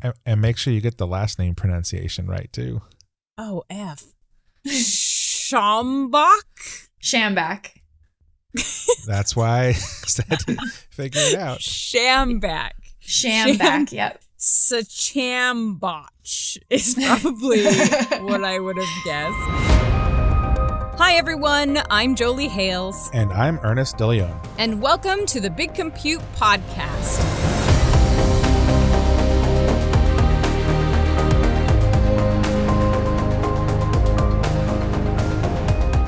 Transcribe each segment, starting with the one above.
And make sure you get the last name pronunciation right, too. Oh, F. Schambach? Schambach. That's why I said to figure it out. Schambach. Schambach, yep. Schambach is probably what I would have guessed. Hi, everyone. I'm Jolie Hales. And I'm Ernest DeLeon. And welcome to the Big Compute Podcast.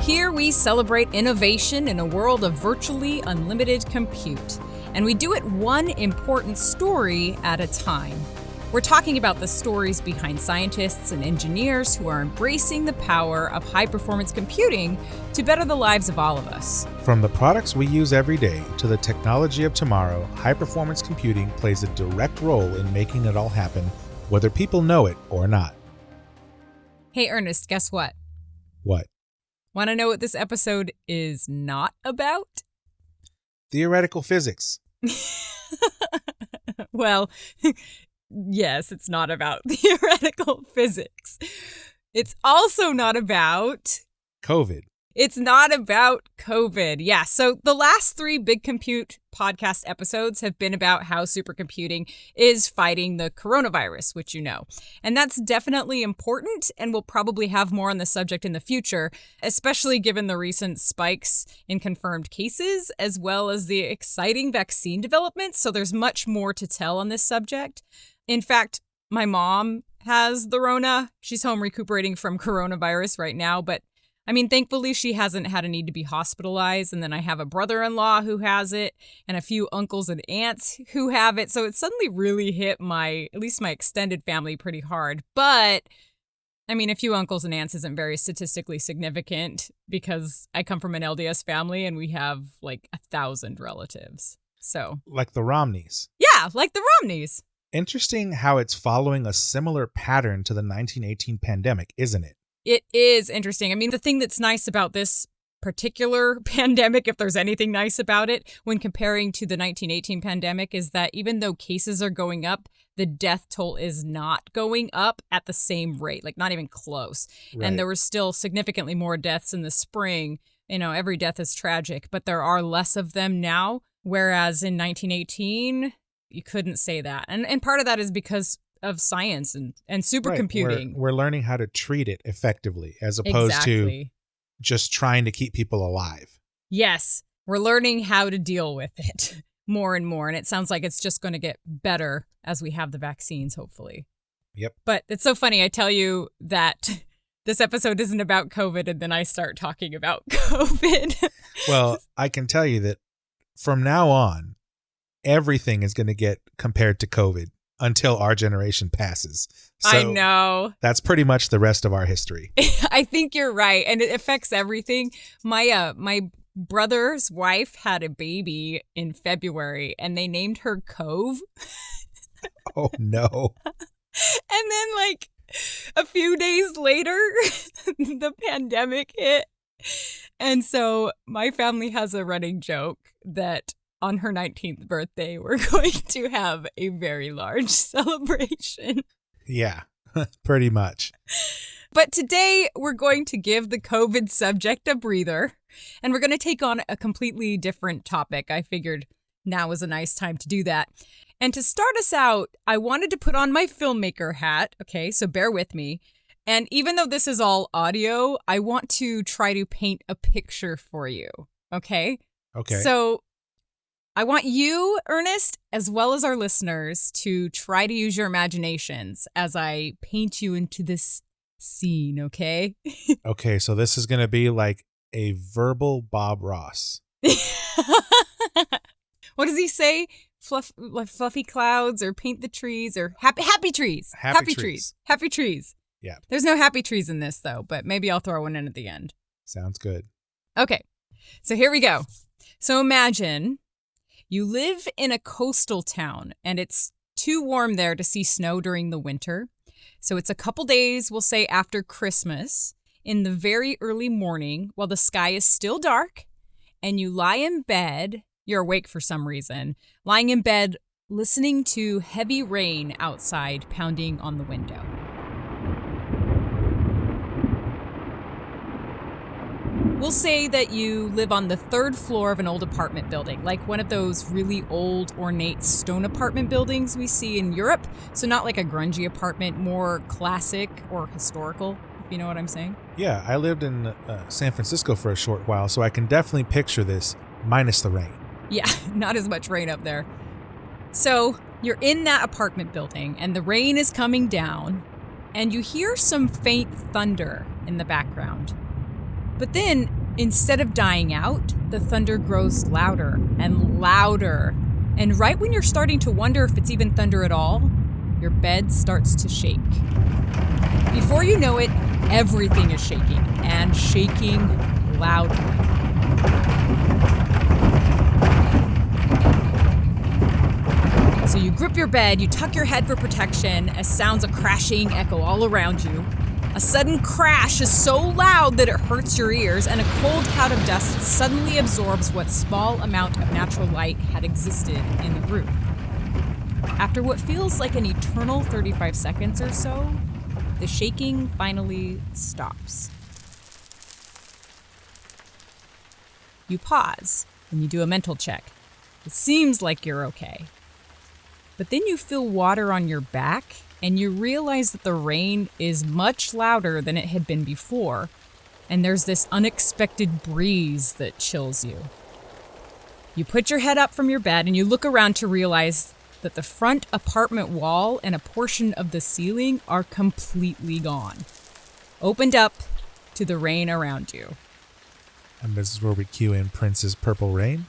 Here we celebrate innovation in a world of virtually unlimited compute. And we do it one important story at a time. We're talking about the stories behind scientists and engineers who are embracing the power of high-performance computing to better the lives of all of us. From the products we use every day to the technology of tomorrow, high-performance computing plays a direct role in making it all happen, whether people know it or not. Hey, Ernest, guess what? What? Want to know what this episode is not about? Theoretical physics. Well, yes, it's not about theoretical physics. It's also not about... COVID. It's not about COVID. Yeah, so the last 3 Big Compute podcast episodes have been about how supercomputing is fighting the coronavirus, which you know. And that's definitely important, and we'll probably have more on the subject in the future, especially given the recent spikes in confirmed cases, as well as the exciting vaccine developments. So there's much more to tell on this subject. In fact, my mom has the Rona. She's home recuperating from coronavirus right now, but I mean, thankfully, she hasn't had a need to be hospitalized. And then I have a brother-in-law who has it and a few uncles and aunts who have it. So it suddenly really hit at least my extended family pretty hard. But I mean, a few uncles and aunts isn't very statistically significant because I come from an LDS family and we have like 1,000 relatives. So Like the Romneys. Yeah, like the Romneys. Interesting how it's following a similar pattern to the 1918 pandemic, isn't it? It is interesting. I mean, the thing that's nice about this particular pandemic, if there's anything nice about it, when comparing to the 1918 pandemic, is that even though cases are going up, the death toll is not going up at the same rate, like not even close. Right. And there were still significantly more deaths in the spring. You know, every death is tragic, but there are less of them now, whereas in 1918, you couldn't say that. And part of that is because of science and supercomputing. Right. We're learning how to treat it effectively as opposed to just trying to keep people alive. Yes, we're learning how to deal with it more and more. And it sounds like it's just going to get better as we have the vaccines, hopefully. Yep. But it's so funny. I tell you that this episode isn't about COVID and then I start talking about COVID. Well, I can tell you that from now on, everything is going to get compared to COVID until our generation passes. So I know. That's pretty much the rest of our history. I think you're right. And it affects everything. My brother's wife had a baby in February and they named her Cove. Oh, no. And then like a few days later, the pandemic hit. And so my family has a running joke that on her 19th birthday, we're going to have a very large celebration. Yeah, pretty much. But today, we're going to give the COVID subject a breather, and we're going to take on a completely different topic. I figured now was a nice time to do that. And to start us out, I wanted to put on my filmmaker hat, okay, so bear with me. And even though this is all audio, I want to try to paint a picture for you, okay? Okay. So I want you, Ernest, as well as our listeners, to try to use your imaginations as I paint you into this scene, okay? Okay, so this is going to be like a verbal Bob Ross. What does he say? Fluffy clouds or paint the trees or happy trees. Happy trees. Happy trees. Yeah. There's no happy trees in this, though, but maybe I'll throw one in at the end. Sounds good. Okay, so here we go. So imagine you live in a coastal town and it's too warm there to see snow during the winter. So it's a couple days, we'll say after Christmas, in the very early morning while the sky is still dark and you lie in bed. You're awake for some reason, lying in bed listening to heavy rain outside pounding on the window. We'll say that you live on the 3rd floor of an old apartment building, like one of those really old, ornate stone apartment buildings we see in Europe. So not like a grungy apartment, more classic or historical, if you know what I'm saying. Yeah, I lived in San Francisco for a short while, so I can definitely picture this, minus the rain. Yeah, not as much rain up there. So you're in that apartment building, and the rain is coming down, and you hear some faint thunder in the background. But then, instead of dying out, the thunder grows louder and louder. And right when you're starting to wonder if it's even thunder at all, your bed starts to shake. Before you know it, everything is shaking, and shaking loudly. So you grip your bed, you tuck your head for protection as sounds of crashing echo all around you. A sudden crash is so loud that it hurts your ears, and a cold cloud of dust suddenly absorbs what small amount of natural light had existed in the room. After what feels like an eternal 35 seconds or so, the shaking finally stops. You pause, and you do a mental check. It seems like you're okay. But then you feel water on your back, and you realize that the rain is much louder than it had been before, and there's this unexpected breeze that chills you. You put your head up from your bed, and you look around to realize that the front apartment wall and a portion of the ceiling are completely gone, opened up to the rain around you. And this is where we cue in Prince's Purple Rain?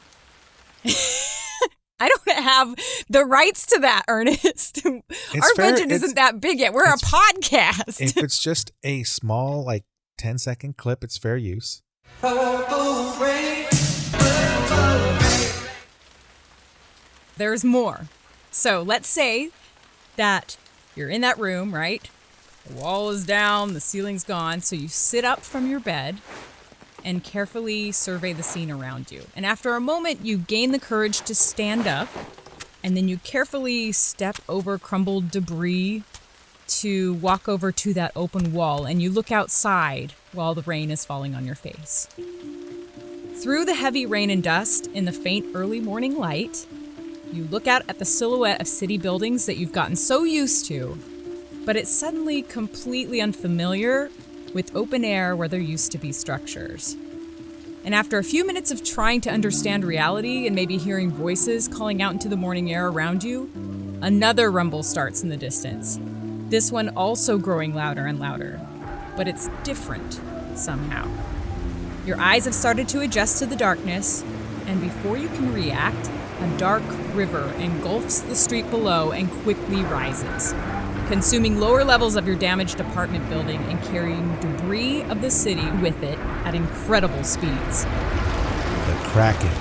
I don't have the rights to that, Ernest. Our budget isn't that big yet. We're a podcast. If it's just a small, 10-second clip, it's fair use. Purple rain, purple rain. There's more. So let's say that you're in that room, right? The wall is down, the ceiling's gone. So you sit up from your bed and carefully survey the scene around you. And after a moment, you gain the courage to stand up, and then you carefully step over crumbled debris to walk over to that open wall, and you look outside while the rain is falling on your face. Through the heavy rain and dust in the faint early morning light, you look out at the silhouette of city buildings that you've gotten so used to, but it's suddenly completely unfamiliar with open air where there used to be structures. And after a few minutes of trying to understand reality and maybe hearing voices calling out into the morning air around you, another rumble starts in the distance. This one also growing louder and louder, but it's different somehow. Your eyes have started to adjust to the darkness, and before you can react, a dark river engulfs the street below and quickly rises, consuming lower levels of your damaged apartment building and carrying debris of the city with it at incredible speeds. The Kraken.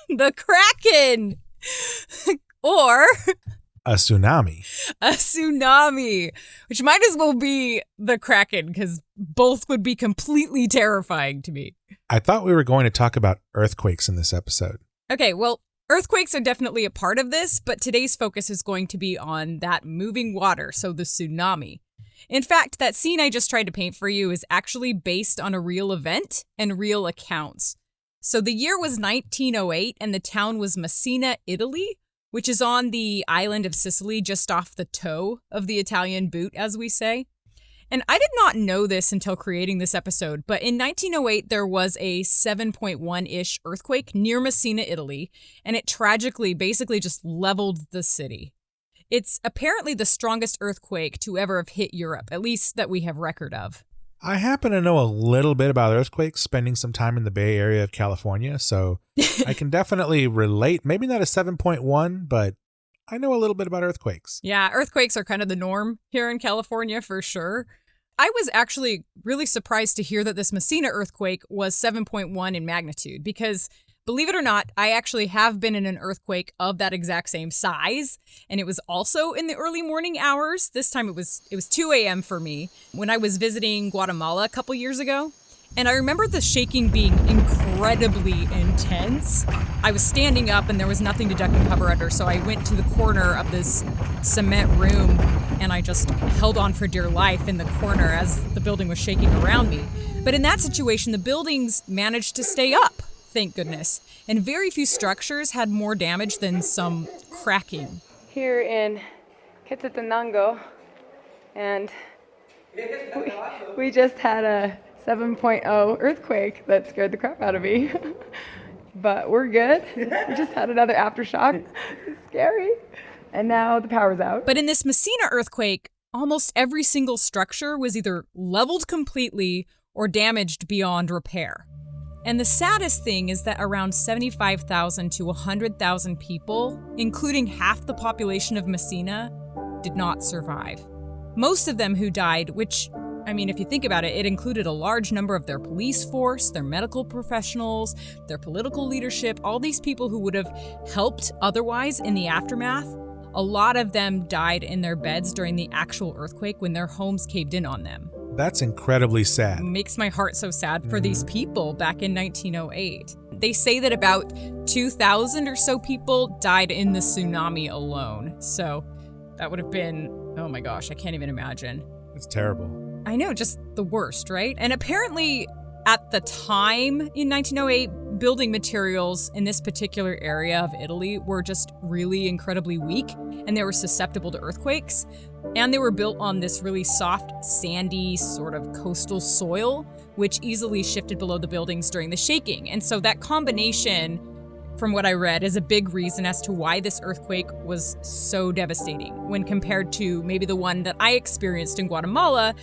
The Kraken! Or A tsunami. a tsunami, which might as well be the Kraken, because both would be completely terrifying to me. I thought we were going to talk about earthquakes in this episode. Okay, well, earthquakes are definitely a part of this, but today's focus is going to be on that moving water, so the tsunami. In fact, that scene I just tried to paint for you is actually based on a real event and real accounts. So the year was 1908, and the town was Messina, Italy, which is on the island of Sicily, just off the toe of the Italian boot, as we say. And I did not know this until creating this episode, but in 1908, there was a 7.1-ish earthquake near Messina, Italy, and it tragically basically just leveled the city. It's apparently the strongest earthquake to ever have hit Europe, at least that we have record of. I happen to know a little bit about earthquakes, spending some time in the Bay Area of California, so I can definitely relate. Maybe not a 7.1, but I know a little bit about earthquakes. Yeah, earthquakes are kind of the norm here in California for sure. I was actually really surprised to hear that this Messina earthquake was 7.1 in magnitude because, believe it or not, I actually have been in an earthquake of that exact same size, and it was also in the early morning hours. This time it was 2 a.m. for me when I was visiting Guatemala a couple years ago, and I remember the shaking being incredible. incredibly intense. I was standing up and there was nothing to duck and cover under, so I went to the corner of this cement room and I just held on for dear life in the corner as the building was shaking around me. But in that situation, the buildings managed to stay up, thank goodness. And very few structures had more damage than some cracking. Here in Quetzaltenango, and we just had a 7.0 earthquake that scared the crap out of me. But we're good. We just had another aftershock. It's scary. And now the power's out. But in this Messina earthquake, almost every single structure was either leveled completely or damaged beyond repair. And the saddest thing is that around 75,000 to 100,000 people, including half the population of Messina, did not survive. Most of them who died, which, I mean, if you think about it, it included a large number of their police force, their medical professionals, their political leadership, all these people who would have helped otherwise in the aftermath. A lot of them died in their beds during the actual earthquake when their homes caved in on them. That's incredibly sad. It makes my heart so sad for these people back in 1908. They say that about 2,000 or so people died in the tsunami alone. So that would have been, oh my gosh, I can't even imagine. It's terrible. I know, just the worst, right? And apparently at the time in 1908, building materials in this particular area of Italy were just really incredibly weak, and they were susceptible to earthquakes. And they were built on this really soft, sandy, sort of coastal soil, which easily shifted below the buildings during the shaking. And so that combination, from what I read, is a big reason as to why this earthquake was so devastating when compared to maybe the one that I experienced in Guatemala,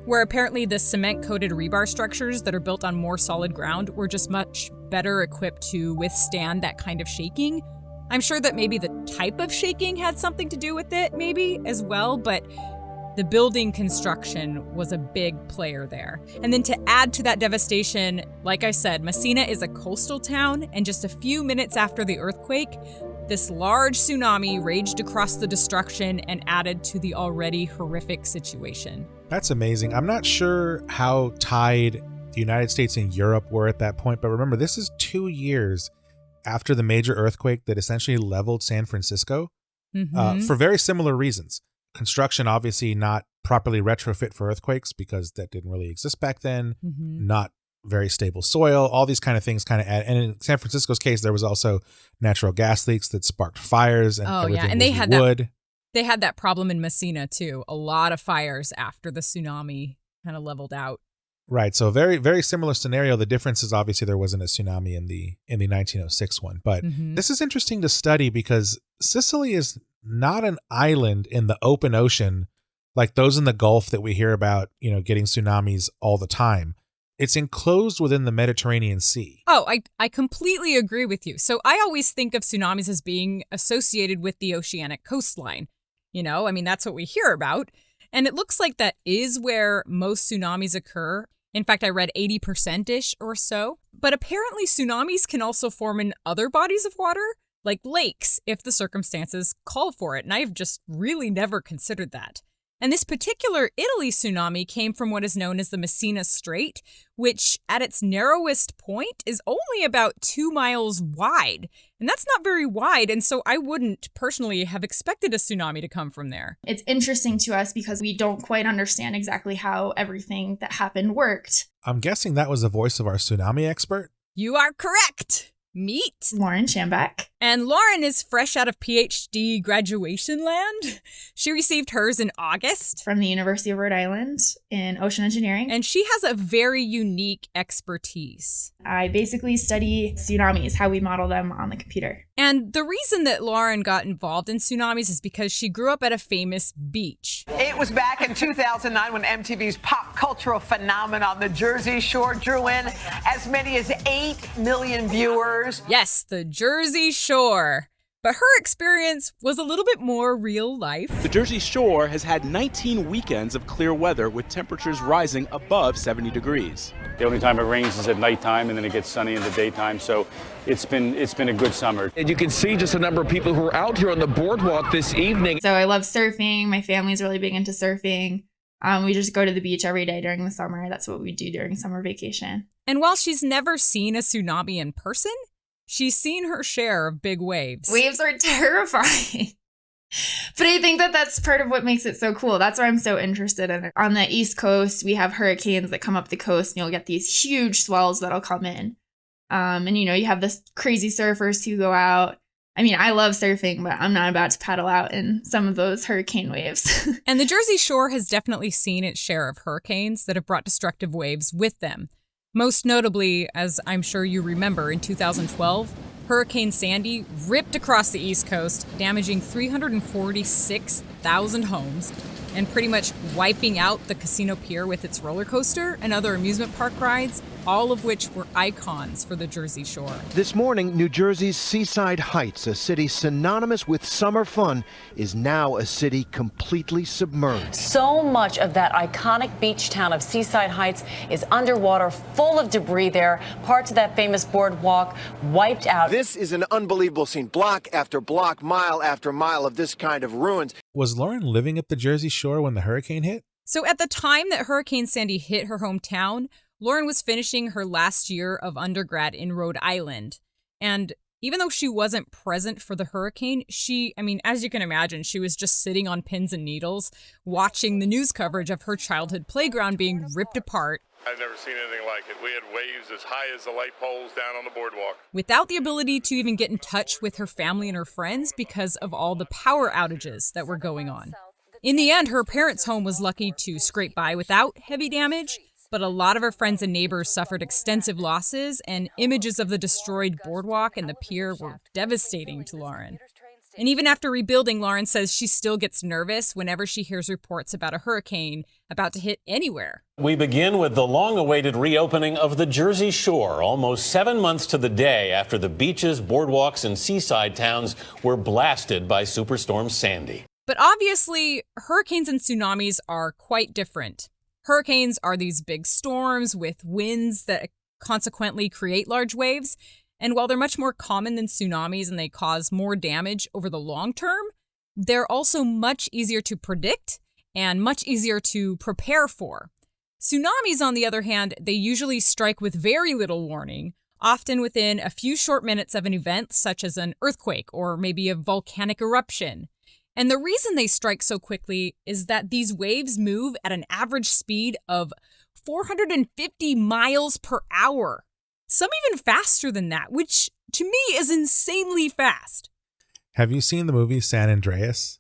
where apparently the cement-coated rebar structures that are built on more solid ground were just much better equipped to withstand that kind of shaking. I'm sure that maybe the type of shaking had something to do with it, maybe, as well, but the building construction was a big player there. And then to add to that devastation, like I said, Messina is a coastal town, and just a few minutes after the earthquake, this large tsunami raged across the destruction and added to the already horrific situation. That's amazing. I'm not sure how tied the United States and Europe were at that point, but remember, this is 2 years after the major earthquake that essentially leveled San Francisco for very similar reasons. Construction, obviously not properly retrofit for earthquakes because that didn't really exist back then, not very stable soil, all these kind of things kind of add. And in San Francisco's case, there was also natural gas leaks that sparked fires and everything and they was had wood. They had that problem in Messina too. A lot of fires after the tsunami kind of leveled out. Right. So very, very similar scenario. The difference is obviously there wasn't a tsunami in the 1906 one. But this is interesting to study because Sicily is not an island in the open ocean like those in the Gulf that we hear about, you know, getting tsunamis all the time. It's enclosed within the Mediterranean Sea. Oh, I completely agree with you. So I always think of tsunamis as being associated with the oceanic coastline. You know, I mean, that's what we hear about. And it looks like that is where most tsunamis occur. In fact, I read 80%-ish or so. But apparently tsunamis can also form in other bodies of water, like lakes, if the circumstances call for it. And I've just really never considered that. And this particular Italy tsunami came from what is known as the Messina Strait, which at its narrowest point is only about 2 miles wide. And that's not very wide, and so I wouldn't personally have expected a tsunami to come from there. It's interesting to us because we don't quite understand exactly how everything that happened worked. I'm guessing that was the voice of our tsunami expert. You are correct. Meet Lauren Schambach. And Lauren is fresh out of PhD graduation land. She received hers in August. From the University of Rhode Island in ocean engineering. And she has a very unique expertise. I basically study tsunamis, how we model them on the computer. And the reason that Lauren got involved in tsunamis is because she grew up at a famous beach. It was back in 2009 when MTV's pop cultural phenomenon, The Jersey Shore, drew in as many as 8 million viewers. Yes, the Jersey Shore. But her experience was a little bit more real life. The Jersey Shore has had 19 weekends of clear weather with temperatures rising above 70 degrees. The only time it rains is at nighttime, and then it gets sunny in the daytime. So it's been a good summer. And you can see just a number of people who are out here on the boardwalk this evening. So I love surfing. My family's really big into surfing. We just go to the beach every day during the summer. That's what we do during summer vacation. And while she's never seen a tsunami in person, she's seen her share of big waves. Waves are terrifying. But I think that that's part of what makes it so cool. That's why I'm so interested in it. On the East Coast, we have hurricanes that come up the coast, and you'll get these huge swells that'll come in. And, you have this crazy surfers who go out. I mean, I love surfing, but I'm not about to paddle out in some of those hurricane waves. And the Jersey Shore has definitely seen its share of hurricanes that have brought destructive waves with them. Most notably, as I'm sure you remember, in 2012, Hurricane Sandy ripped across the East Coast, damaging 346,000 homes and pretty much wiping out the Casino Pier with its roller coaster and other amusement park rides, all of which were icons for the Jersey Shore. This morning, New Jersey's Seaside Heights, a city synonymous with summer fun, is now a city completely submerged. So much of that iconic beach town of Seaside Heights is underwater, full of debris there. Parts of that famous boardwalk wiped out. This is an unbelievable scene. Block after block, mile after mile of this kind of ruins. Was Lauren living at the Jersey Shore when the hurricane hit? So at the time that Hurricane Sandy hit her hometown, Lauren was finishing her last year of undergrad in Rhode Island. And even though she wasn't present for the hurricane, as you can imagine, she was just sitting on pins and needles, watching the news coverage of her childhood playground being ripped apart. I've never seen anything like it. We had waves as high as the light poles down on the boardwalk. Without the ability to even get in touch with her family and her friends because of all the power outages that were going on. In the end, her parents' home was lucky to scrape by without heavy damage, but a lot of her friends and neighbors suffered extensive losses, and images of the destroyed boardwalk and the pier were devastating to Lauren. And even after rebuilding, Lauren says she still gets nervous whenever she hears reports about a hurricane about to hit anywhere. We begin with the long-awaited reopening of the Jersey Shore, almost 7 months to the day after the beaches, boardwalks, and seaside towns were blasted by Superstorm Sandy. But obviously, hurricanes and tsunamis are quite different. Hurricanes are these big storms with winds that consequently create large waves. And while they're much more common than tsunamis and they cause more damage over the long term, they're also much easier to predict and much easier to prepare for. Tsunamis, on the other hand, they usually strike with very little warning, often within a few short minutes of an event such as an earthquake or maybe a volcanic eruption. And the reason they strike so quickly is that these waves move at an average speed of 450 miles per hour. Some even faster than that, which to me is insanely fast. Have you seen the movie San Andreas?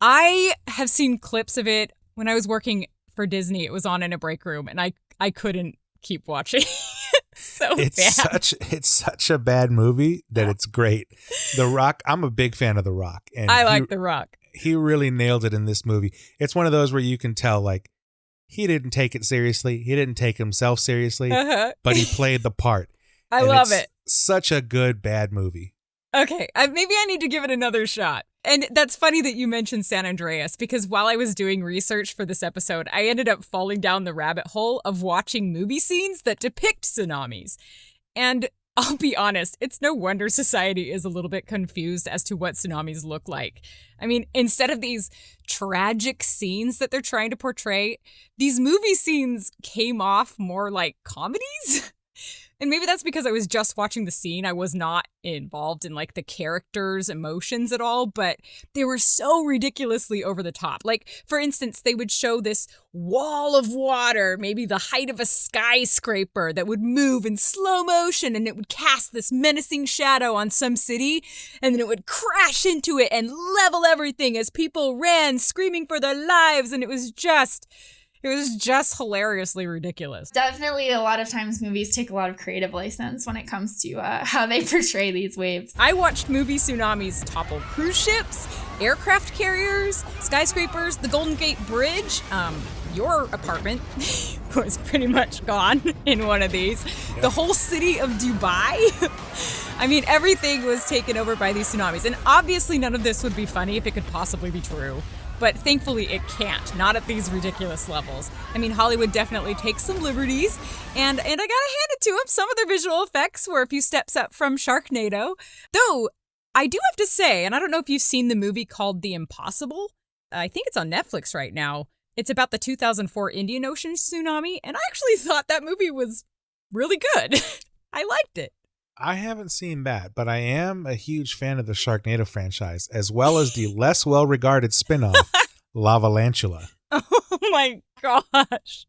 I have seen clips of it. When I was working for Disney, it was on in a break room, and I couldn't keep watching. It's such a bad movie that it's great. The Rock, I'm a big fan of The Rock. And I like The Rock. He really nailed it in this movie. It's one of those where you can tell, like, he didn't take it seriously. He didn't take himself seriously, but he played the part. I love it. Such a good, bad movie. Okay, maybe I need to give it another shot. And that's funny that you mentioned San Andreas, because while I was doing research for this episode, I ended up falling down the rabbit hole of watching movie scenes that depict tsunamis. And I'll be honest, it's no wonder society is a little bit confused as to what tsunamis look like. I mean, instead of these tragic scenes that they're trying to portray, these movie scenes came off more like comedies. And maybe that's because I was just watching the scene. I was not involved in like the characters' emotions at all, but they were so ridiculously over the top. Like, for instance, they would show this wall of water, maybe the height of a skyscraper, that would move in slow motion, and it would cast this menacing shadow on some city, and then it would crash into it and level everything as people ran screaming for their lives. And it was just hilariously ridiculous. Definitely a lot of times movies take a lot of creative license when it comes to how they portray these waves. I watched movie tsunamis topple cruise ships, aircraft carriers, skyscrapers, the Golden Gate Bridge. Your apartment was pretty much gone in one of these. Yep. The whole city of Dubai. I mean, everything was taken over by these tsunamis. And obviously none of this would be funny if it could possibly be true. But thankfully it can't, not at these ridiculous levels. I mean, Hollywood definitely takes some liberties, and I gotta hand it to them. Some of their visual effects were a few steps up from Sharknado. Though, I do have to say, and I don't know if you've seen the movie called The Impossible. I think it's on Netflix right now. It's about the 2004 Indian Ocean tsunami, and I actually thought that movie was really good. I liked it. I haven't seen that, but I am a huge fan of the Sharknado franchise, as well as the less well-regarded spin-off, Lavalantula. Oh my gosh.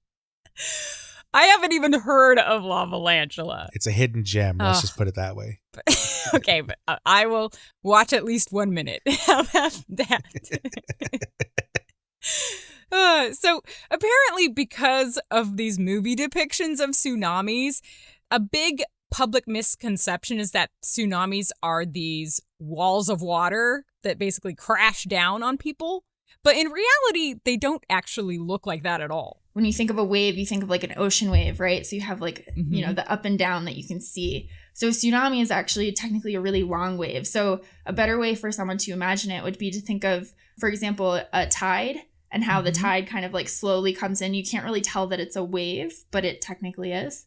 I haven't even heard of Lavalantula. It's a hidden gem, let's just put it that way. Okay, but I will watch at least 1 minute. How about that? So apparently because of these movie depictions of tsunamis, a big public misconception is that tsunamis are these walls of water that basically crash down on people. But in reality, they don't actually look like that at all. When you think of a wave, you think of like an ocean wave, right? So you have like, you know, the up and down that you can see. So a tsunami is actually technically a really long wave. So a better way for someone to imagine it would be to think of, for example, a tide and how the tide kind of like slowly comes in. You can't really tell that it's a wave, but it technically is.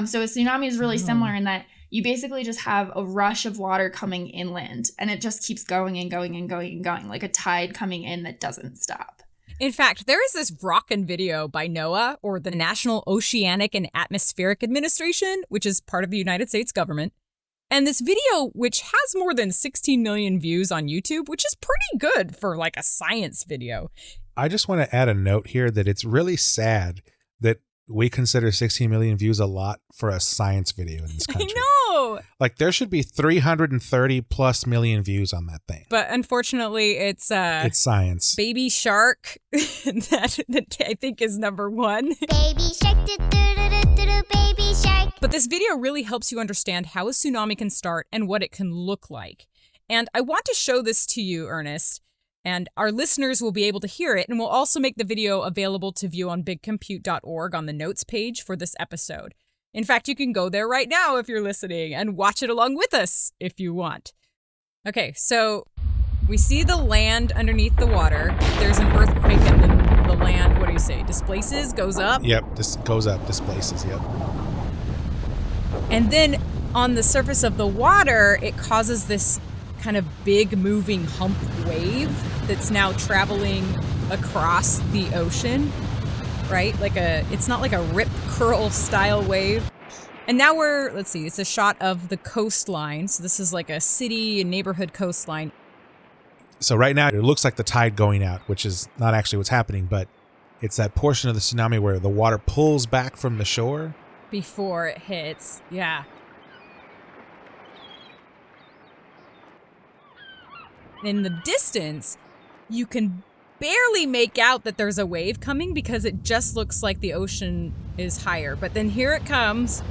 So a tsunami is really similar in that you basically just have a rush of water coming inland and it just keeps going and going and going and going, like a tide coming in that doesn't stop. In fact, there is this rockin' video by NOAA, or the National Oceanic and Atmospheric Administration, which is part of the United States government. And this video, which has more than 16 million views on YouTube, which is pretty good for like a science video. I just want to add a note here that it's really sad that we consider 16 million views a lot for a science video in this country. I know! Like, there should be 330 plus million views on that thing. But unfortunately, it's science. Baby Shark that I think is number one. Baby shark, baby shark. But this video really helps you understand how a tsunami can start and what it can look like. And I want to show this to you, Ernest. And our listeners will be able to hear it, and we'll also make the video available to view on bigcompute.org on the notes page for this episode. In fact, you can go there right now if you're listening and watch it along with us if you want. Okay, so we see the land underneath the water. There's an earthquake and the land, what do you say, displaces, goes up? Yep, this goes up, displaces, yep. And then on the surface of the water, it causes this kind of big moving hump wave that's now traveling across the ocean, right? It's not like a rip curl style wave. And now let's see, it's a shot of the coastline. So this is like a city and neighborhood coastline. So right now it looks like the tide going out, which is not actually what's happening, but it's that portion of the tsunami where the water pulls back from the shore. Before it hits, yeah. In the distance, you can barely make out that there's a wave coming because it just looks like the ocean is higher. But then here it comes.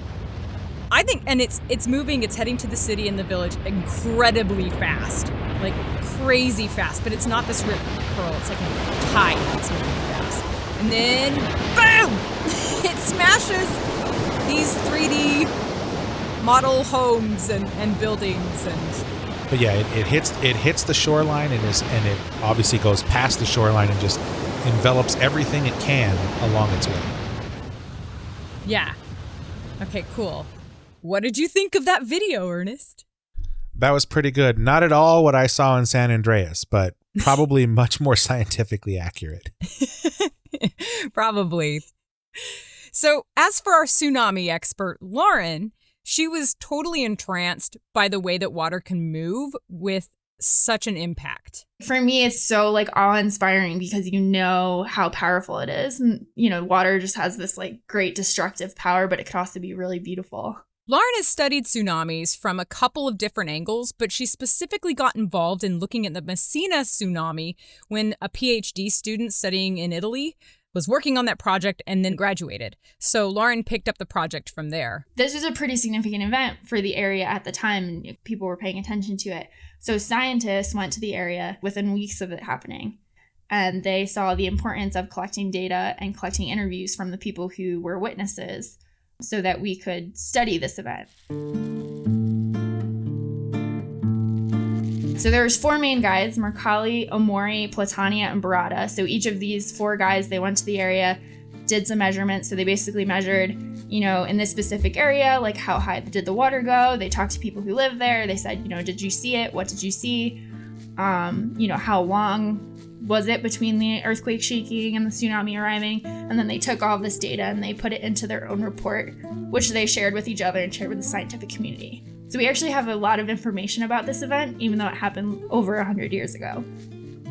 I think, and it's moving, it's heading to the city and the village incredibly fast. Like crazy fast, but it's not this rip curl, it's like a tide that's moving fast. And then, boom! It smashes these 3D model homes and buildings and... But yeah, it hits the shoreline and it obviously goes past the shoreline and just envelops everything it can along its way. Yeah. Okay, cool. What did you think of that video, Ernest? That was pretty good. Not at all what I saw in San Andreas, but probably much more scientifically accurate. Probably. So, as for our tsunami expert, Lauren, she was totally entranced by the way that water can move with such an impact. For me, it's so like awe-inspiring because you know how powerful it is. And, you know, water just has this like great destructive power, but it could also be really beautiful. Lauren has studied tsunamis from a couple of different angles, but she specifically got involved in looking at the Messina tsunami when a PhD student studying in Italy was working on that project and then graduated. So Lauren picked up the project from there. This was a pretty significant event for the area at the time, and people were paying attention to it. So scientists went to the area within weeks of it happening, and they saw the importance of collecting data and collecting interviews from the people who were witnesses so that we could study this event. So there's 4 main guides: Mercalli, Omori, Platania, and Barada. So each of these 4 guys, they went to the area, did some measurements. So they basically measured, you know, in this specific area, like how high did the water go? They talked to people who live there. They said, you know, did you see it? What did you see? You know, how long was it between the earthquake shaking and the tsunami arriving? And then they took all this data and they put it into their own report, which they shared with each other and shared with the scientific community. So we actually have a lot of information about this event, even though it happened over 100 years ago.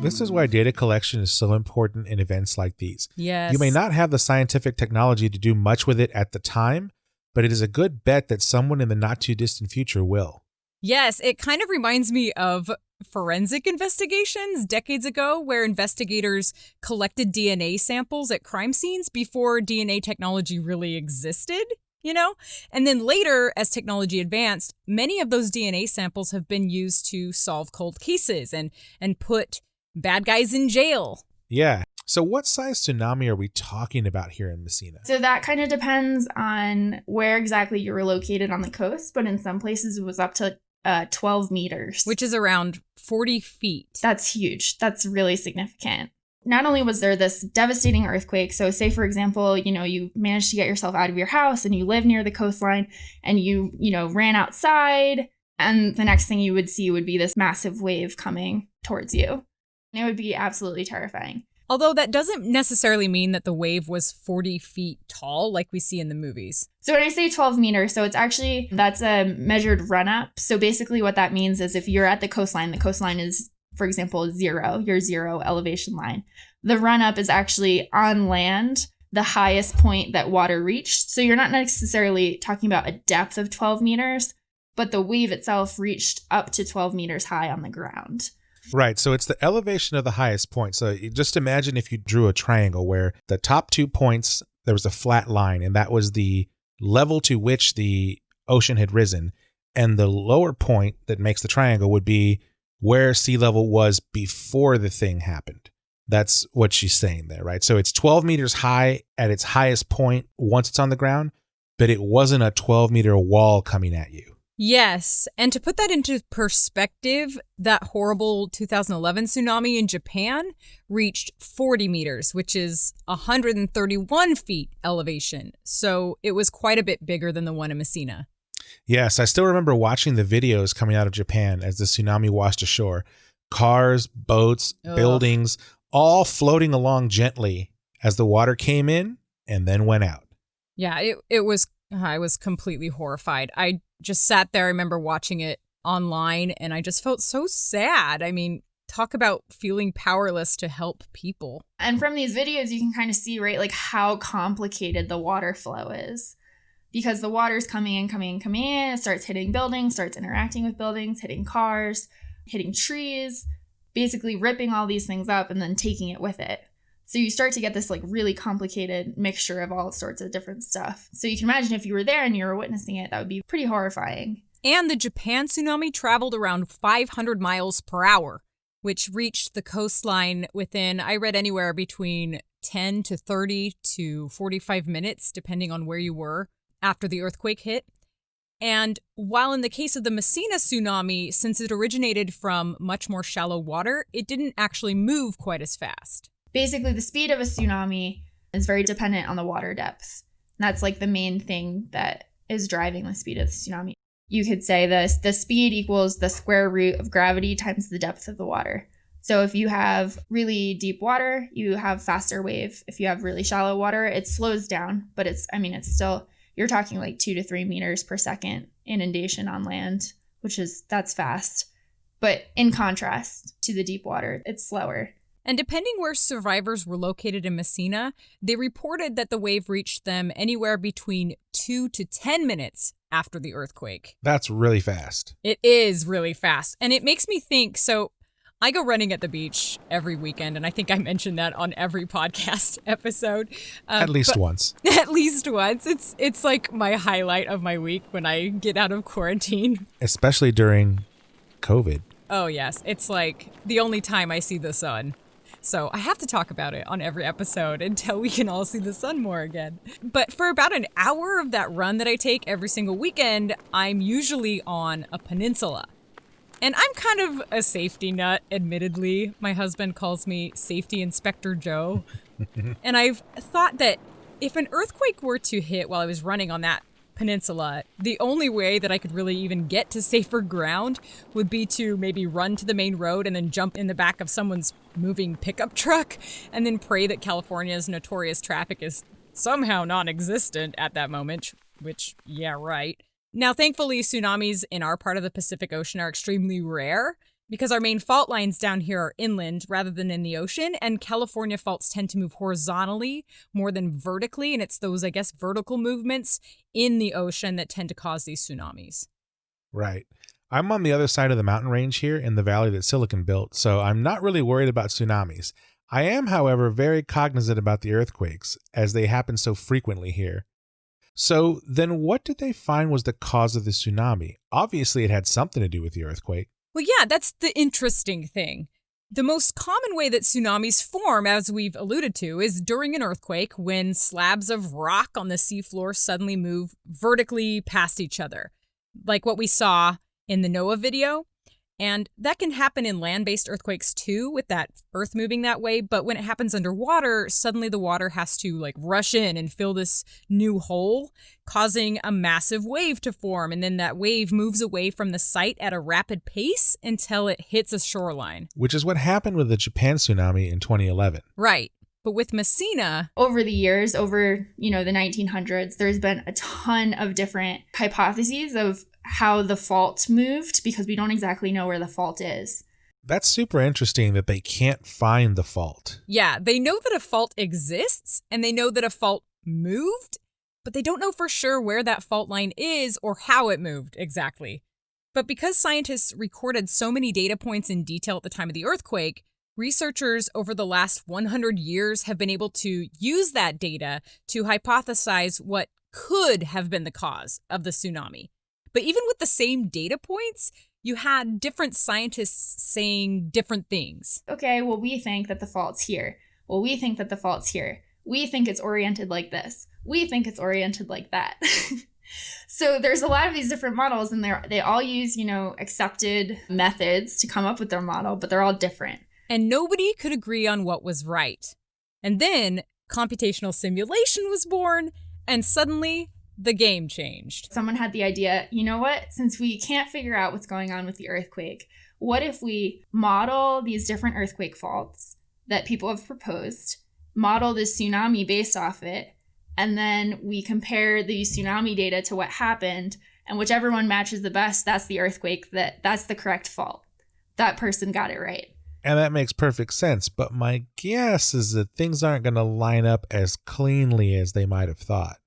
This is why data collection is so important in events like these. Yes. You may not have the scientific technology to do much with it at the time, but it is a good bet that someone in the not too distant future will. Yes, it kind of reminds me of forensic investigations decades ago, where investigators collected DNA samples at crime scenes before DNA technology really existed, you know? And then later, as technology advanced, many of those DNA samples have been used to solve cold cases and put bad guys in jail. Yeah. So what size tsunami are we talking about here in Messina? So that kind of depends on where exactly you were located on the coast, but in some places it was up to 12 meters. Which is around 40 feet. That's huge. That's really significant. Not only was there this devastating earthquake, so say, for example, you managed to get yourself out of your house and you live near the coastline and you ran outside, and the next thing you would see would be this massive wave coming towards you. It would be absolutely terrifying. Although that doesn't necessarily mean that the wave was 40 feet tall like we see in the movies. So when I say 12 meters, so that's a measured run up. So basically what that means is if you're at the coastline is, for example, your zero elevation line. The run up is actually on land, the highest point that water reached. So you're not necessarily talking about a depth of 12 meters, but the wave itself reached up to 12 meters high on the ground. Right. So it's the elevation of the highest point. So you just imagine if you drew a triangle where the top 2 points, there was a flat line, and that was the level to which the ocean had risen. And the lower point that makes the triangle would be where sea level was before the thing happened. That's what she's saying there, right? So it's 12 meters high at its highest point once it's on the ground, but it wasn't a 12-meter wall coming at you. Yes, and to put that into perspective, that horrible 2011 tsunami in Japan reached 40 meters, which is 131 feet elevation. So it was quite a bit bigger than the one in Messina. Yes, I still remember watching the videos coming out of Japan as the tsunami washed ashore. Cars, boats, buildings, all floating along gently as the water came in and then went out. Yeah, I was completely horrified. I just sat there. I remember watching it online and I just felt so sad. I mean, talk about feeling powerless to help people. And from these videos, you can kind of see, right, like how complicated the water flow is. Because the water's coming in, it starts hitting buildings, starts interacting with buildings, hitting cars, hitting trees, basically ripping all these things up and then taking it with it. So you start to get this like really complicated mixture of all sorts of different stuff. So you can imagine if you were there and you were witnessing it, that would be pretty horrifying. And the Japan tsunami traveled around 500 miles per hour, which reached the coastline within, I read, anywhere between 10 to 30 to 45 minutes, depending on where you were after the earthquake hit. And while in the case of the Messina tsunami, since it originated from much more shallow water, it didn't actually move quite as fast. Basically, the speed of a tsunami is very dependent on the water depths. And that's like the main thing that is driving the speed of the tsunami. You could say the speed equals the square root of gravity times the depth of the water. So if you have really deep water, you have faster wave. If you have really shallow water, it slows down, but it's still, you're talking like 2 to 3 meters per second inundation on land, that's fast. But in contrast to the deep water, it's slower. And depending where survivors were located in Messina, they reported that the wave reached them anywhere between 2 to 10 minutes after the earthquake. That's really fast. It is really fast. And it makes me think, so I go running at the beach every weekend, and I think I mentioned that on every podcast episode. At least once. At least once. It's like my highlight of my week when I get out of quarantine. Especially during COVID. Oh, yes. It's like the only time I see the sun. So I have to talk about it on every episode until we can all see the sun more again. But for about an hour of that run that I take every single weekend, I'm usually on a peninsula. And I'm kind of a safety nut, admittedly. My husband calls me Safety Inspector Joe. And I've thought that if an earthquake were to hit while I was running on that peninsula, the only way that I could really even get to safer ground would be to maybe run to the main road and then jump in the back of someone's moving pickup truck and then pray that California's notorious traffic is somehow non-existent at that moment, which, yeah, right. Now, thankfully, tsunamis in our part of the Pacific Ocean are extremely rare because our main fault lines down here are inland rather than in the ocean, and California faults tend to move horizontally more than vertically, and it's those, I guess, vertical movements in the ocean that tend to cause these tsunamis. Right. I'm on the other side of the mountain range here in the valley that Silicon built, so I'm not really worried about tsunamis. I am, however, very cognizant about the earthquakes, as they happen so frequently here. So then what did they find was the cause of the tsunami? Obviously, it had something to do with the earthquake. Well, yeah, that's the interesting thing. The most common way that tsunamis form, as we've alluded to, is during an earthquake when slabs of rock on the seafloor suddenly move vertically past each other, like what we saw in the NOAA video. And that can happen in land-based earthquakes too, with that earth moving that way. But when it happens underwater, suddenly the water has to rush in and fill this new hole, causing a massive wave to form. And then that wave moves away from the site at a rapid pace until it hits a shoreline. Which is what happened with the Japan tsunami in 2011. Right. But with Messina, over the years, over, the 1900s, there's been a ton of different hypotheses of how the fault moved because we don't exactly know where the fault is. That's super interesting that they can't find the fault. Yeah, they know that a fault exists and they know that a fault moved, but they don't know for sure where that fault line is or how it moved exactly. But because scientists recorded so many data points in detail at the time of the earthquake, researchers over the last 100 years have been able to use that data to hypothesize what could have been the cause of the tsunami. But even with the same data points, you had different scientists saying different things. Okay, well, we think that the fault's here. Well, we think that the fault's here. We think it's oriented like this. We think it's oriented like that. So there's a lot of these different models, and they all use, accepted methods to come up with their model, but they're all different. And nobody could agree on what was right. And then computational simulation was born, and suddenly the game changed. Someone had the idea, you know what, since we can't figure out what's going on with the earthquake, what if we model these different earthquake faults that people have proposed, model this tsunami based off it, and then we compare the tsunami data to what happened, and whichever one matches the best, that's the earthquake, that's the correct fault. That person got it right. And that makes perfect sense, but my guess is that things aren't going to line up as cleanly as they might have thought.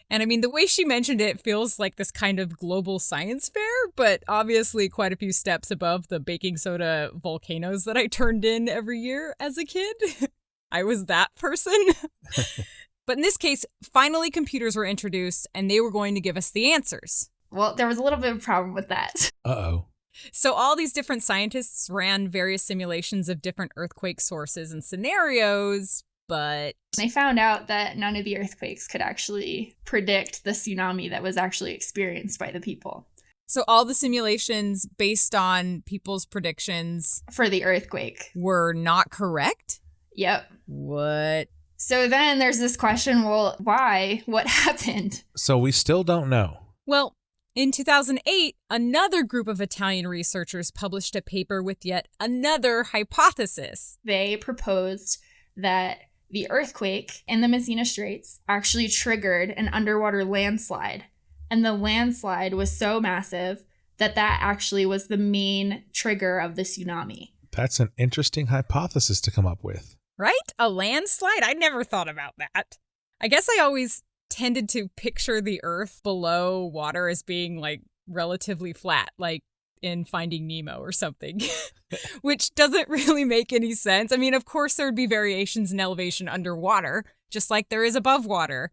And I mean, the way she mentioned it feels like this kind of global science fair, but obviously quite a few steps above the baking soda volcanoes that I turned in every year as a kid. I was that person. But in this case, finally computers were introduced and they were going to give us the answers. Well, there was a little bit of a problem with that. Uh-oh. So all these different scientists ran various simulations of different earthquake sources and scenarios, but they found out that none of the earthquakes could actually predict the tsunami that was actually experienced by the people. So all the simulations based on people's predictions for the earthquake were not correct? Yep. What? So then there's this question, well, why? What happened? So we still don't know. Well, in 2008, another group of Italian researchers published a paper with yet another hypothesis. They proposed that the earthquake in the Messina Straits actually triggered an underwater landslide. And the landslide was so massive that actually was the main trigger of the tsunami. That's an interesting hypothesis to come up with. Right? A landslide? I never thought about that. I guess I always tended to picture the earth below water as being relatively flat, like in Finding Nemo or something, which doesn't really make any sense. I mean, of course, there would be variations in elevation underwater, just like there is above water.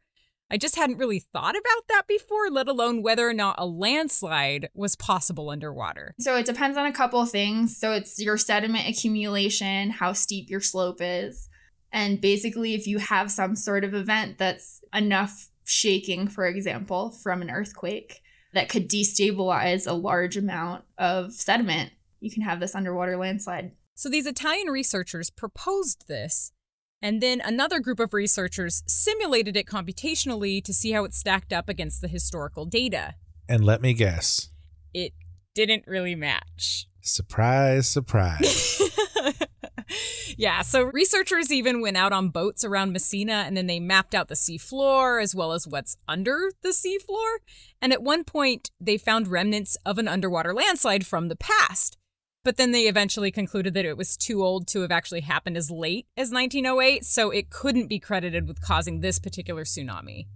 I just hadn't really thought about that before, let alone whether or not a landslide was possible underwater. So it depends on a couple of things. So it's your sediment accumulation, how steep your slope is. And basically, if you have some sort of event that's enough shaking, for example, from an earthquake, that could destabilize a large amount of sediment, you can have this underwater landslide. So these Italian researchers proposed this, And then another group of researchers simulated it computationally to see how it stacked up against the historical data. And let me guess. It didn't really match. Surprise, surprise. Yeah, so researchers even went out on boats around Messina, and then they mapped out the seafloor as well as what's under the seafloor. And at one point, they found remnants of an underwater landslide from the past. But then they eventually concluded that it was too old to have actually happened as late as 1908, so it couldn't be credited with causing this particular tsunami.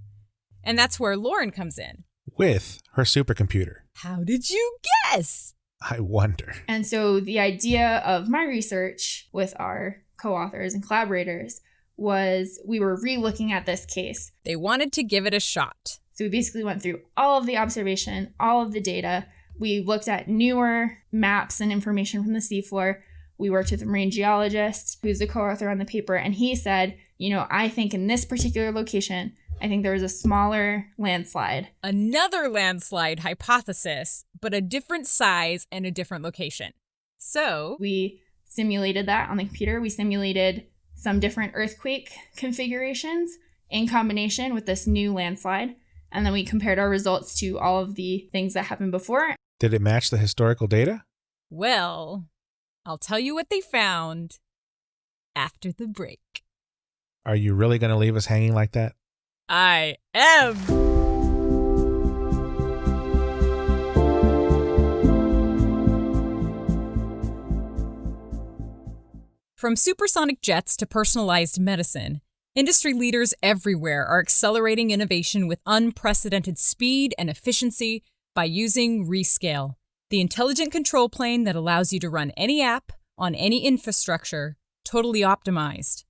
And that's where Lauren comes in. With her supercomputer. How did you guess? I wonder. And so the idea of my research with our co-authors and collaborators was we were re-looking at this case. They wanted to give it a shot. So we basically went through all of the observation, all of the data. We looked at newer maps and information from the seafloor. We worked with a marine geologist who's the co-author on the paper, and he said, I think in this particular location, I think there was a smaller landslide. Another landslide hypothesis, but a different size and a different location. So we simulated that on the computer. We simulated some different earthquake configurations in combination with this new landslide. And then we compared our results to all of the things that happened before. Did it match the historical data? Well, I'll tell you what they found after the break. Are you really going to leave us hanging like that? I am. From supersonic jets to personalized medicine, industry leaders everywhere are accelerating innovation with unprecedented speed and efficiency by using Rescale, the intelligent control plane that allows you to run any app on any infrastructure, totally optimized.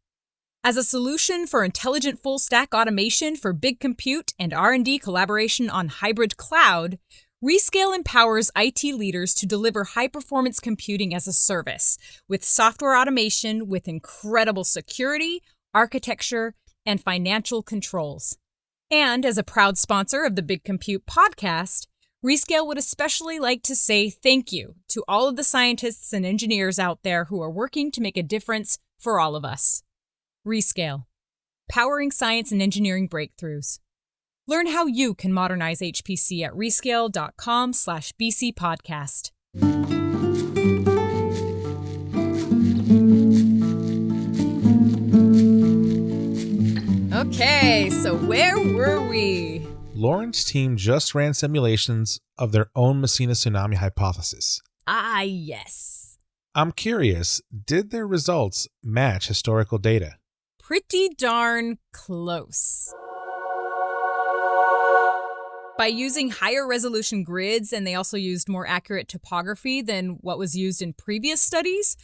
As a solution for intelligent full-stack automation for big compute and R&D collaboration on hybrid cloud, Rescale empowers IT leaders to deliver high-performance computing as a service with software automation with incredible security, architecture, and financial controls. And as a proud sponsor of the Big Compute podcast, Rescale would especially like to say thank you to all of the scientists and engineers out there who are working to make a difference for all of us. Rescale, powering science and engineering breakthroughs. Learn how you can modernize HPC at rescale.com/BC podcast. Okay, so where were we? Lauren's team just ran simulations of their own Messina tsunami hypothesis. Ah, yes. I'm curious, did their results match historical data? Pretty darn close. By using higher resolution grids, and they also used more accurate topography than what was used in previous studies,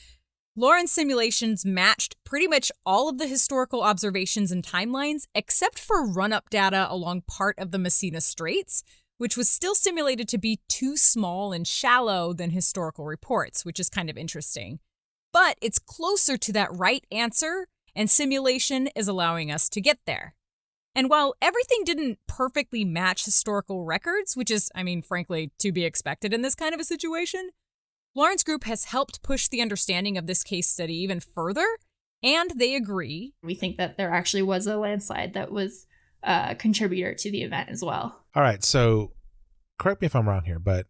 Lauren's simulations matched pretty much all of the historical observations and timelines, except for run-up data along part of the Messina Straits, which was still simulated to be too small and shallow than historical reports, which is kind of interesting. But it's closer to that right answer, and simulation is allowing us to get there. And while everything didn't perfectly match historical records, which is, frankly, to be expected in this kind of a situation, Lauren's group has helped push the understanding of this case study even further, and they agree. We think that there actually was a landslide that was a contributor to the event as well. All right, so correct me if I'm wrong here, but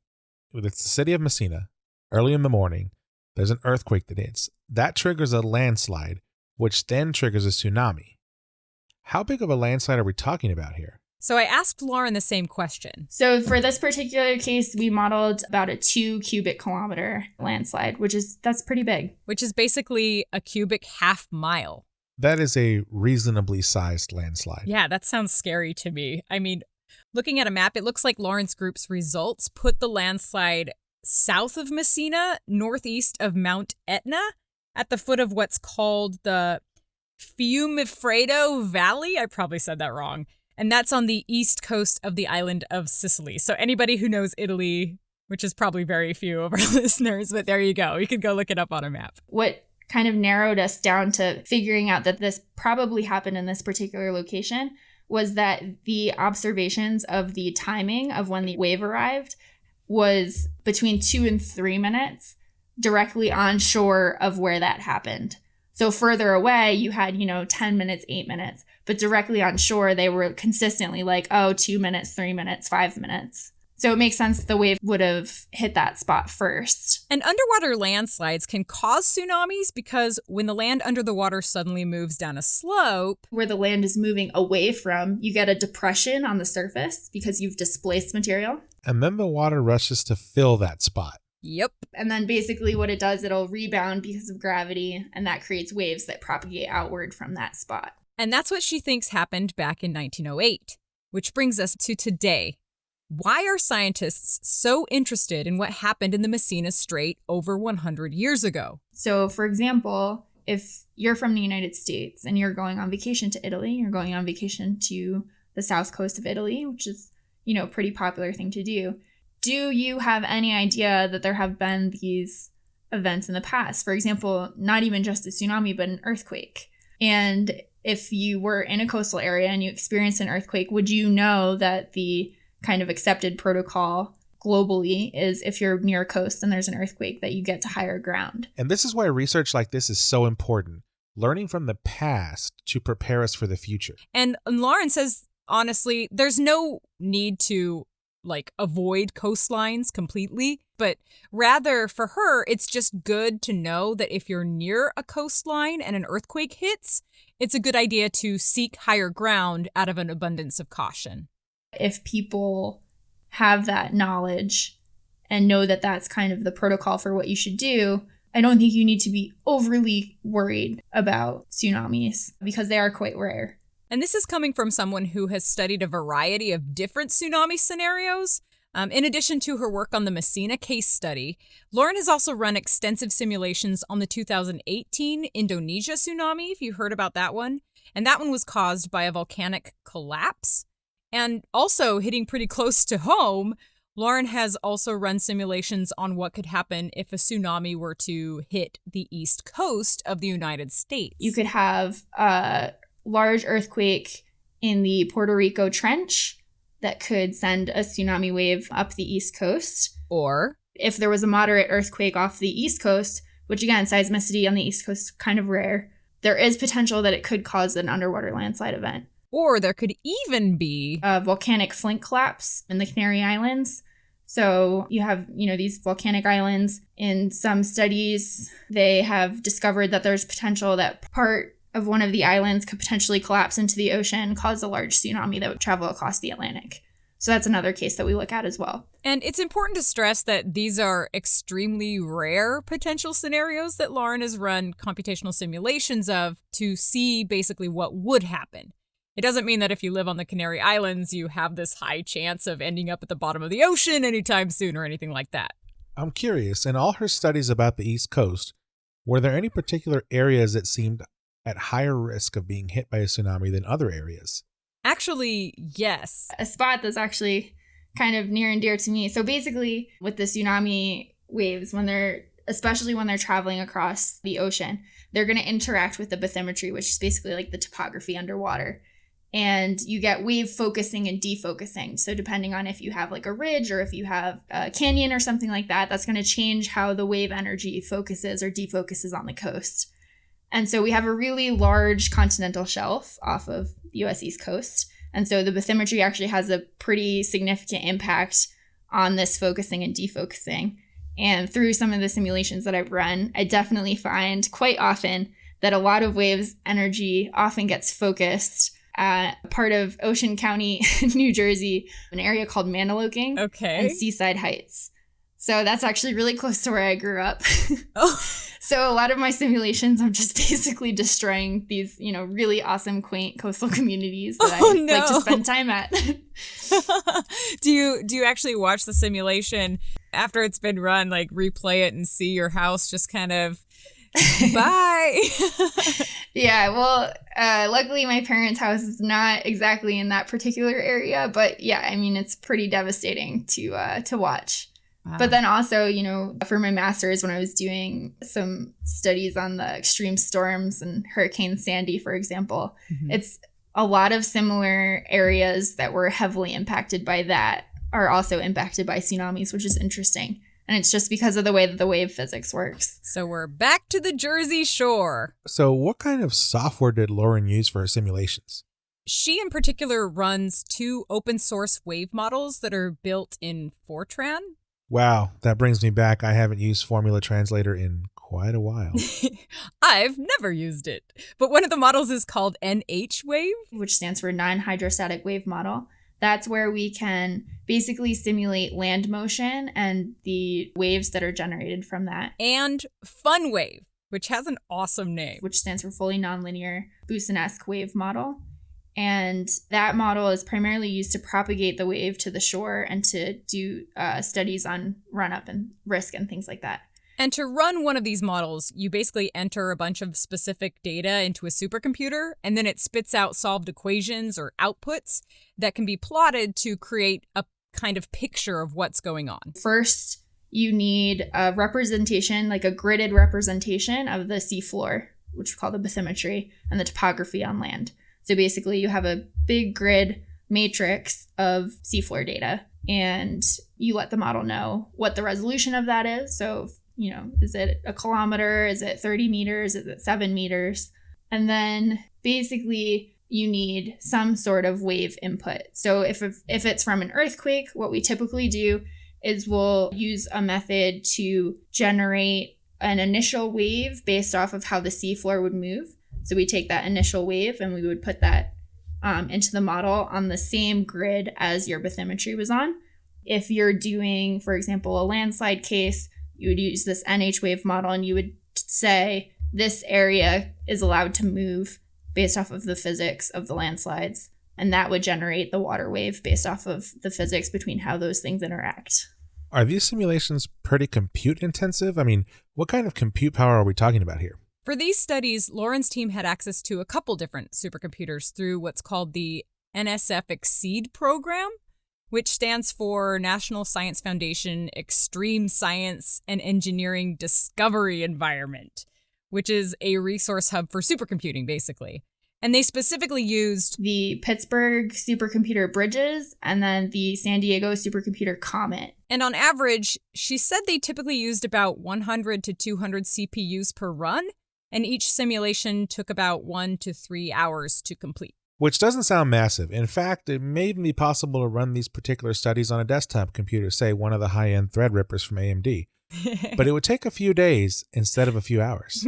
it's the city of Messina. Early in the morning, there's an earthquake that hits. That triggers a landslide, which then triggers a tsunami. How big of a landslide are we talking about here? So I asked Lauren the same question. So for this particular case, we modeled about a 2 cubic kilometer landslide, that's pretty big. Which is basically a cubic half mile. That is a reasonably sized landslide. Yeah, that sounds scary to me. Looking at a map, it looks like Lauren's group's results put the landslide south of Messina, northeast of Mount Etna, at the foot of what's called the Fiumicefredo Valley. I probably said that wrong. And that's on the east coast of the island of Sicily. So anybody who knows Italy, which is probably very few of our listeners, but there you go. You could go look it up on a map. What kind of narrowed us down to figuring out that this probably happened in this particular location was that the observations of the timing of when the wave arrived was between 2 and 3 minutes directly on shore of where that happened. So further away, you had, 10 minutes, 8 minutes. But directly on shore, they were consistently like, 2 minutes, 3 minutes, 5 minutes. So it makes sense the wave would have hit that spot first. And underwater landslides can cause tsunamis because when the land under the water suddenly moves down a slope, where the land is moving away from, you get a depression on the surface because you've displaced material. And then the water rushes to fill that spot. Yep. And then basically what it does, it'll rebound because of gravity, and that creates waves that propagate outward from that spot. And that's what she thinks happened back in 1908, which brings us to today. Why are scientists so interested in what happened in the Messina Strait over 100 years ago? So, for example, if you're from the United States and you're going on vacation to Italy, you're going on vacation to the south coast of Italy, which is, a pretty popular thing to do. Do you have any idea that there have been these events in the past? For example, not even just a tsunami, but an earthquake. And if you were in a coastal area and you experienced an earthquake, would you know that the kind of accepted protocol globally is if you're near a coast and there's an earthquake that you get to higher ground? And this is why research like this is so important. Learning from the past to prepare us for the future. And Lauren says, honestly, there's no need to avoid coastlines completely, but rather for her, it's just good to know that if you're near a coastline and an earthquake hits, it's a good idea to seek higher ground out of an abundance of caution. If people have that knowledge and know that that's kind of the protocol for what you should do, I don't think you need to be overly worried about tsunamis because they are quite rare. And this is coming from someone who has studied a variety of different tsunami scenarios. In addition to her work on the Messina case study, Lauren has also run extensive simulations on the 2018 Indonesia tsunami, if you heard about that one. And that one was caused by a volcanic collapse. And also hitting pretty close to home, Lauren has also run simulations on what could happen if a tsunami were to hit the east coast of the United States. You could have a large earthquake in the Puerto Rico Trench that could send a tsunami wave up the east coast. Or if there was a moderate earthquake off the east coast, which again, seismicity on the east coast is kind of rare, there is potential that it could cause an underwater landslide event. Or there could even be a volcanic flint collapse in the Canary Islands. So you have, these volcanic islands. In some studies, they have discovered that there's potential that part of one of the islands could potentially collapse into the ocean, cause a large tsunami that would travel across the Atlantic. So that's another case that we look at as well. And it's important to stress that these are extremely rare potential scenarios that Lauren has run computational simulations of to see basically what would happen. It doesn't mean that if you live on the Canary Islands, you have this high chance of ending up at the bottom of the ocean anytime soon or anything like that. I'm curious, in all her studies about the East Coast, were there any particular areas that seemed at higher risk of being hit by a tsunami than other areas? Actually, yes. A spot that's actually kind of near and dear to me. So basically, with the tsunami waves, especially when they're traveling across the ocean, they're going to interact with the bathymetry, which is basically like the topography underwater. And you get wave focusing and defocusing. So depending on if you have like a ridge or if you have a canyon or something like that, that's going to change how the wave energy focuses or defocuses on the coast. And so we have a really large continental shelf off of the U.S. East Coast. And so the bathymetry actually has a pretty significant impact on this focusing and defocusing. And through some of the simulations that I've run, I definitely find quite often that a lot of waves energy often gets focused at part of Ocean County, New Jersey, an area called Maniloking and Seaside Heights. So that's actually really close to where I grew up. So a lot of my simulations, I'm just basically destroying these, really awesome, quaint coastal communities that I like to spend time at. Do you actually watch the simulation after it's been run, like replay it and see your house just kind of bye? Yeah, well, luckily my parents' house is not exactly in that particular area, but yeah, I mean, it's pretty devastating to watch. Wow. But then also, for my master's, when I was doing some studies on the extreme storms and Hurricane Sandy, for example, it's a lot of similar areas that were heavily impacted by that are also impacted by tsunamis, which is interesting. And it's just because of the way that the wave physics works. So we're back to the Jersey Shore. So what kind of software did Lauren use for her simulations? She in particular runs 2 open source wave models that are built in Fortran. Wow, that brings me back. I haven't used Formula Translator in quite a while. I've never used it. But one of the models is called NH-Wave, which stands for Non-Hydrostatic Wave Model. That's where we can basically simulate land motion and the waves that are generated from that. And FunWave, which has an awesome name. Which stands for Fully Nonlinear Boosanesque Wave Model. And that model is primarily used to propagate the wave to the shore and to do studies on run-up and risk and things like that. And to run one of these models, you basically enter a bunch of specific data into a supercomputer, and then it spits out solved equations or outputs that can be plotted to create a kind of picture of what's going on. First, you need a representation, like a gridded representation of the seafloor, which we call the bathymetry, and the topography on land. So basically, you have a big grid matrix of seafloor data, and you let the model know what the resolution of that is. So, you know, is it a kilometer? Is it 30 meters? Is it 7 meters? And then basically, you need some sort of wave input. So if it's from an earthquake, what we typically do is we'll use a method to generate an initial wave based off of how the seafloor would move. So we take that initial wave and we would put that into the model on the same grid as your bathymetry was on. If you're doing, for example, a landslide case, you would use this NH wave model and you would say this area is allowed to move based off of the physics of the landslides. And that would generate the water wave based off of the physics between how those things interact. Are these simulations pretty compute intensive? I mean, what kind of compute power are we talking about here? For these studies, Lauren's team had access to a couple different supercomputers through what's called the NSF Exceed program, which stands for National Science Foundation Extreme Science and Engineering Discovery Environment, which is a resource hub for supercomputing, basically. And they specifically used the Pittsburgh supercomputer Bridges and then the San Diego supercomputer Comet. And on average, she said they typically used about 100 to 200 CPUs per run, and each simulation took about 1 to 3 hours to complete. Which doesn't sound massive. In fact, it may even be possible to run these particular studies on a desktop computer, say one of the high-end Threadrippers from AMD. But it would take a few days instead of a few hours.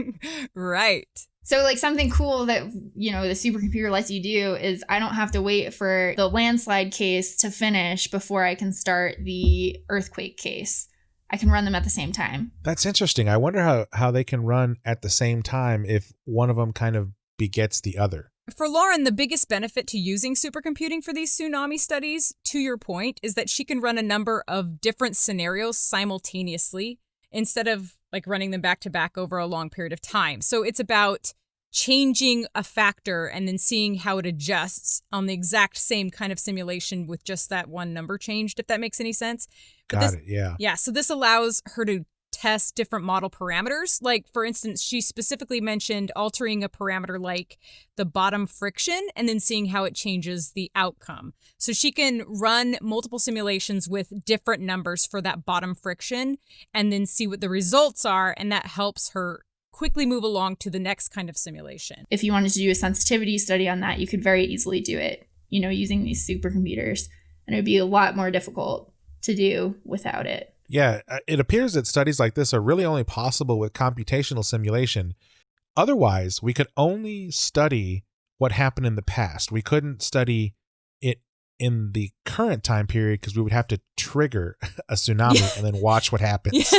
Right. So like something cool that, you know, the supercomputer lets you do is I don't have to wait for the landslide case to finish before I can start the earthquake case. I can run them at the same time. That's interesting. I wonder how they can run at the same time if one of them kind of begets the other. For Lauren, the biggest benefit to using supercomputing for these tsunami studies, to your point, is that she can run a number of different scenarios simultaneously instead of like running them back to back over a long period of time. So it's about changing a factor and then seeing how it adjusts on the exact same kind of simulation with just that one number changed, if that makes any sense. Got it, yeah. Yeah, so this allows her to test different model parameters. Like, for instance, she specifically mentioned altering a parameter like the bottom friction and then seeing how it changes the outcome. So she can run multiple simulations with different numbers for that bottom friction and then see what the results are, and that helps her quickly move along to the next kind of simulation. If you wanted to do a sensitivity study on that, you could very easily do it, you know, using these supercomputers, and it would be a lot more difficult to do without it. Yeah, it appears that studies like this are really only possible with computational simulation. Otherwise, we could only study what happened in the past. We couldn't study it in the current time period because we would have to trigger a tsunami and then watch what happens.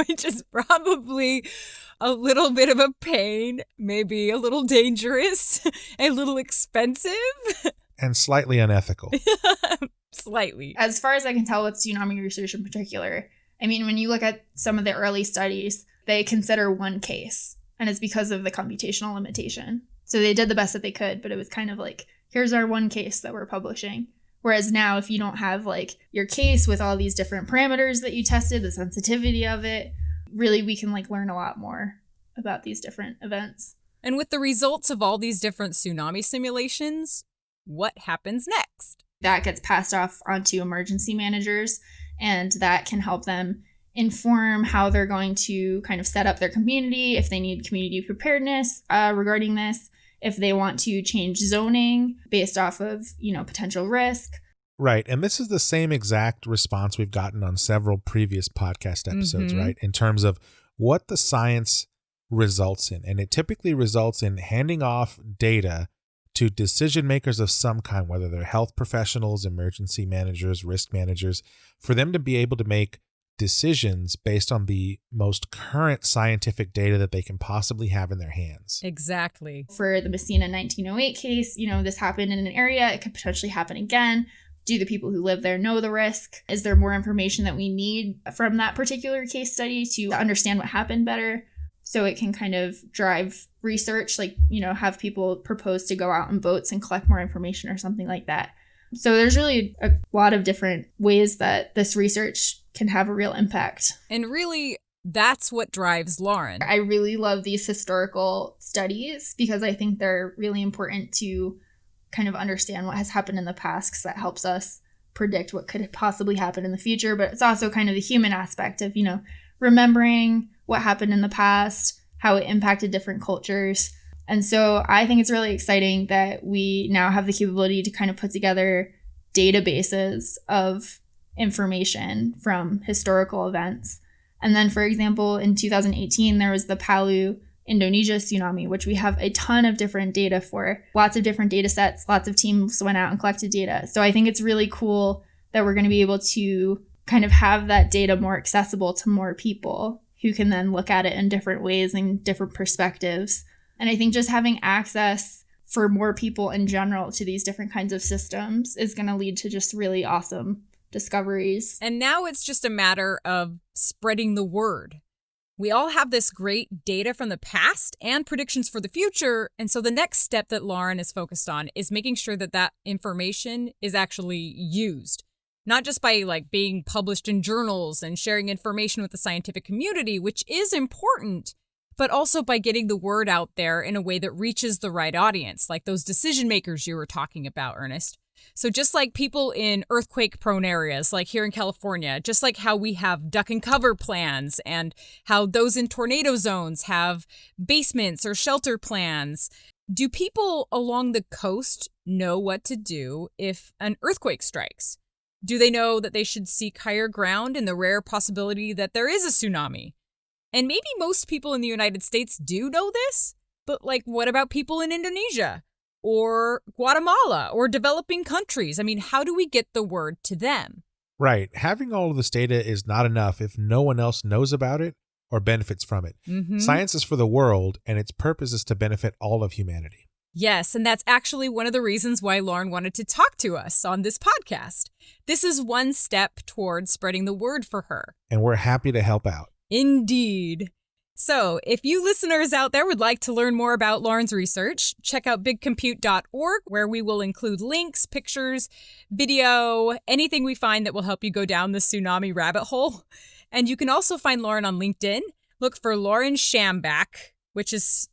Which is probably a little bit of a pain, maybe a little dangerous, a little expensive. And slightly unethical. Slightly. As far as I can tell with tsunami research in particular, I mean, when you look at some of the early studies, they consider one case, and it's because of the computational limitation. So they did the best that they could, but it was kind of like, here's our one case that we're publishing. Whereas now, if you don't have like your case with all these different parameters that you tested, the sensitivity of it, really we can like learn a lot more about these different events. And with the results of all these different tsunami simulations, what happens next? That gets passed off onto emergency managers, and that can help them inform how they're going to kind of set up their community, if they need community preparedness regarding this, if they want to change zoning based off of, potential risk. Right. And this is the same exact response we've gotten on several previous podcast episodes, right? In terms of what the science results in. And it typically results in handing off data to decision makers of some kind, whether they're health professionals, emergency managers, risk managers, for them to be able to make decisions based on the most current scientific data that they can possibly have in their hands. Exactly. For the Messina 1908 case, this happened in an area. It could potentially happen again. Do the people who live there know the risk? Is there more information that we need from that particular case study to understand what happened better? So it can kind of drive research, like, have people propose to go out on boats and collect more information or something like that. So there's really a lot of different ways that this research can have a real impact. And really, that's what drives Lauren. I really love these historical studies because I think they're really important to kind of understand what has happened in the past, because that helps us predict what could possibly happen in the future. But it's also kind of the human aspect of, remembering what happened in the past, how it impacted different cultures. And so I think it's really exciting that we now have the capability to kind of put together databases of information from historical events. And then, for example, in 2018, there was the Palu, Indonesia tsunami, which we have a ton of different data for. Lots of different data sets, lots of teams went out and collected data. So I think it's really cool that we're going to be able to kind of have that data more accessible to more people who can then look at it in different ways and different perspectives. And I think just having access for more people in general to these different kinds of systems is going to lead to just really awesome discoveries. And now it's just a matter of spreading the word. We all have this great data from the past and predictions for the future. And so the next step that Lauren is focused on is making sure that that information is actually used. Not just by being published in journals and sharing information with the scientific community, which is important, but also by getting the word out there in a way that reaches the right audience, like those decision makers you were talking about, Ernest. So just like people in earthquake-prone areas, like here in California, just like how we have duck and cover plans and how those in tornado zones have basements or shelter plans, do people along the coast know what to do if an earthquake strikes? Do they know that they should seek higher ground in the rare possibility that there is a tsunami? And maybe most people in the United States do know this, but what about people in Indonesia or Guatemala or developing countries? I mean, how do we get the word to them? Right. Having all of this data is not enough if no one else knows about it or benefits from it. Science is for the world, and its purpose is to benefit all of humanity. Yes, and that's actually one of the reasons why Lauren wanted to talk to us on this podcast. This is one step towards spreading the word for her. And we're happy to help out. Indeed. So, if you listeners out there would like to learn more about Lauren's research, check out bigcompute.org, where we will include links, pictures, video, anything we find that will help you go down the tsunami rabbit hole. And you can also find Lauren on LinkedIn. Look for Lauren Schambach, which is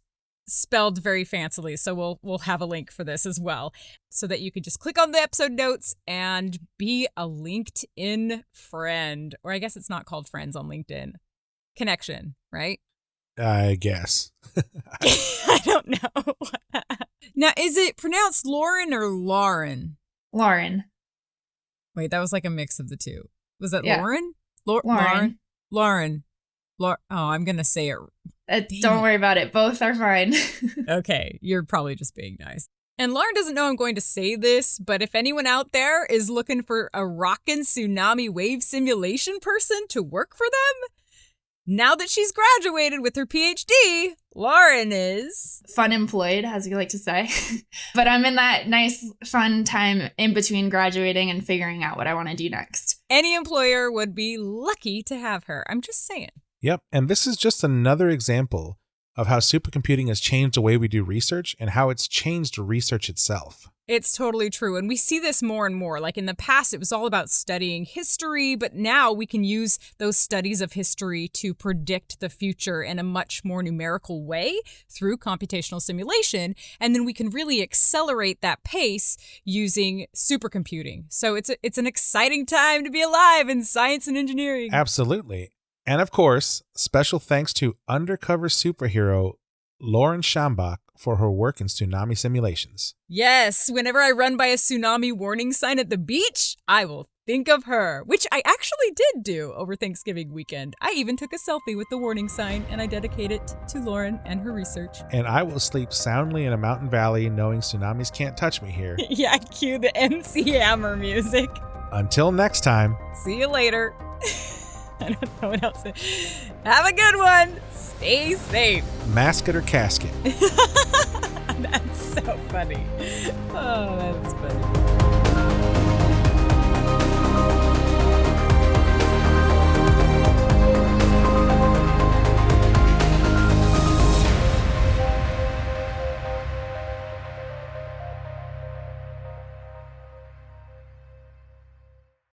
spelled very fancily, so we'll have a link for this as well, so that you can just click on the episode notes and be a LinkedIn friend. Or I guess it's not called friends on LinkedIn. Connection, right? I guess. I don't know. Now, is it pronounced Lauren or Lauren? Lauren. Wait, that was like a mix of the two. Was that Yeah. Lauren? Lauren. Lauren. Oh, I'm going to say it. Don't worry about it. Both are fine. Okay, you're probably just being nice. And Lauren doesn't know I'm going to say this, but if anyone out there is looking for a rockin' tsunami wave simulation person to work for them, now that she's graduated with her PhD, Lauren is fun employed, as you like to say. But I'm in that nice, fun time in between graduating and figuring out what I want to do next. Any employer would be lucky to have her. I'm just saying. Yep. And this is just another example of how supercomputing has changed the way we do research and how it's changed research itself. It's totally true. And we see this more and more. Like in the past, it was all about studying history, but now we can use those studies of history to predict the future in a much more numerical way through computational simulation. And then we can really accelerate that pace using supercomputing. So it's an exciting time to be alive in science and engineering. Absolutely. And of course, special thanks to undercover superhero Lauren Schambach for her work in tsunami simulations. Yes, whenever I run by a tsunami warning sign at the beach, I will think of her, which I actually did do over Thanksgiving weekend. I even took a selfie with the warning sign, and I dedicate it to Lauren and her research. And I will sleep soundly in a mountain valley knowing tsunamis can't touch me here. Yeah, cue the MC Hammer music. Until next time. See you later. I don't know what else. Have a good one. Stay safe. Mask it or casket. That's so funny. Oh, that's funny.